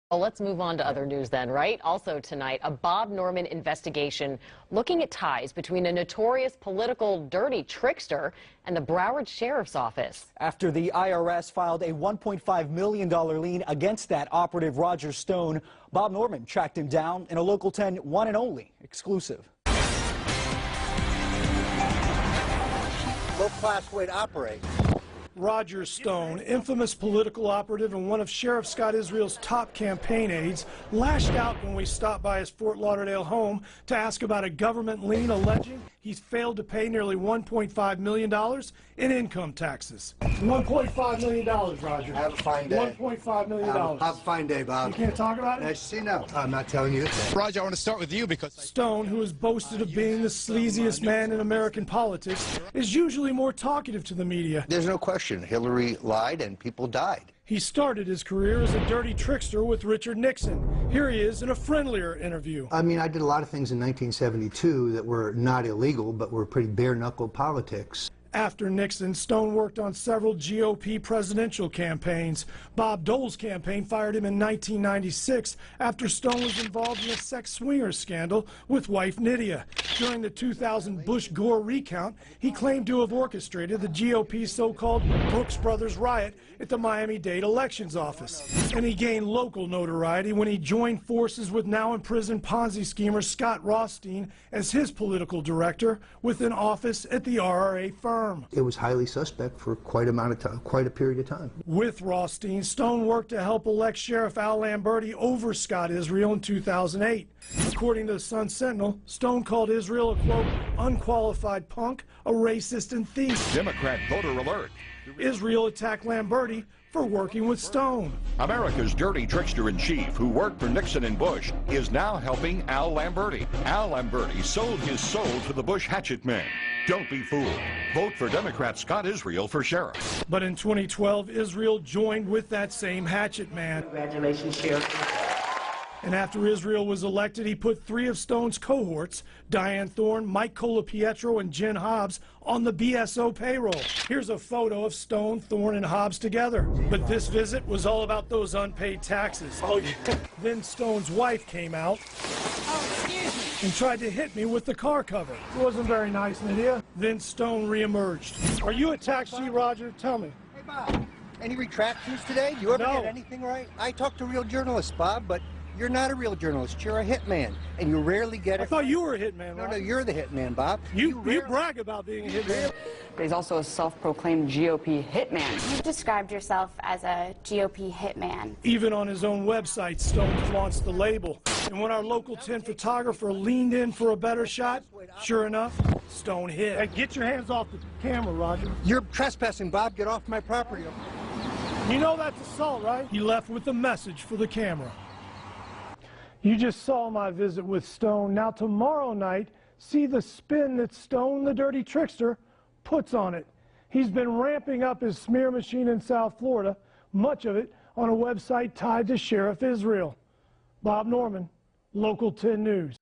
Well, let's move on to other news then, right? Also tonight, a Bob Norman investigation looking at ties between a notorious political dirty trickster and the Broward Sheriff's Office. After the IRS filed a $1.5 million lien against that operative Roger Stone, Bob Norman tracked him down in a Local 10 one and only exclusive. Low-class way to operate. Roger Stone, infamous political operative and one of Sheriff Scott Israel's top campaign aides, lashed out when we stopped by his Fort Lauderdale home to ask about a government lien alleging he's failed to pay nearly $1.5 million in income taxes. $1.5 million, Roger. Have a fine day. $1.5 million. Have a fine day, Bob. You can't talk about it? See, no, I'm not telling you that. Roger, I want to start with you because Stone, who has boasted of being the sleaziest man in American politics, is usually more talkative to the media. There's no question. Hillary lied and people died. He started his career as a dirty trickster with Richard Nixon. Here he is in a friendlier interview. I mean, I did a lot of things in 1972 that were not illegal, but were pretty bare-knuckle politics. After Nixon, Stone worked on several GOP presidential campaigns. Bob Dole's campaign fired him in 1996 after Stone was involved in a sex swinger scandal with wife Nydia. During the 2000 Bush-Gore recount, he claimed to have orchestrated the GOP's so-called Brooks Brothers riot at the Miami-Dade Elections Office. And he gained local notoriety when he joined forces with now-imprisoned Ponzi schemer Scott Rothstein as his political director with an office at the RRA firm. It was highly suspect for quite a period of time. With Rothstein, Stone worked to help elect Sheriff Al Lamberti over Scott Israel in 2008. According to the Sun Sentinel, Stone called Israel a, quote, unqualified punk, a racist and thief. Democrat voter alert. Israel attacked Lamberti for working with Stone. America's dirty trickster-in-chief, who worked for Nixon and Bush, is now helping Al Lamberti. Al Lamberti sold his soul to the Bush hatchet men. Don't be fooled. Vote for Democrat Scott Israel for sheriff. But in 2012, Israel joined with that same hatchet man. Congratulations, Sheriff. And after Israel was elected, he put 3 of Stone's cohorts, Diane Thorne, Mike Colapietro, and Jen Hobbs, on the BSO payroll. Here's a photo of Stone, Thorne, and Hobbs together. But this visit was all about those unpaid taxes. Oh, yeah. Then Stone's wife came out and tried to hit me with the car cover. It wasn't very nice, Nydia. Then Stone reemerged. Are you a tax cheat, Roger? Tell me. Hey, Bob, any retractions today? Do you ever No. get anything right? I talk to real journalists, Bob, but you're not a real journalist. You're a hitman, and you rarely get it. I thought you were a hitman, No, Roger. no, you're the hitman, Bob. You brag about being a hitman. But he's also a self-proclaimed GOP hitman. You've described yourself as a GOP hitman. Even on his own website, Stone flaunts the label. And when our Local 10 photographer leaned in for a better shot, sure enough, Stone hit. Hey, get your hands off the camera, Roger. You're trespassing, Bob. Get off my property. You know that's assault, right? He left with a message for the camera. You just saw my visit with Stone. Now tomorrow night, see the spin that Stone, the dirty trickster, puts on it. He's been ramping up his smear machine in South Florida, much of it on a website tied to Sheriff Israel. Bob Norman, Local 10 News.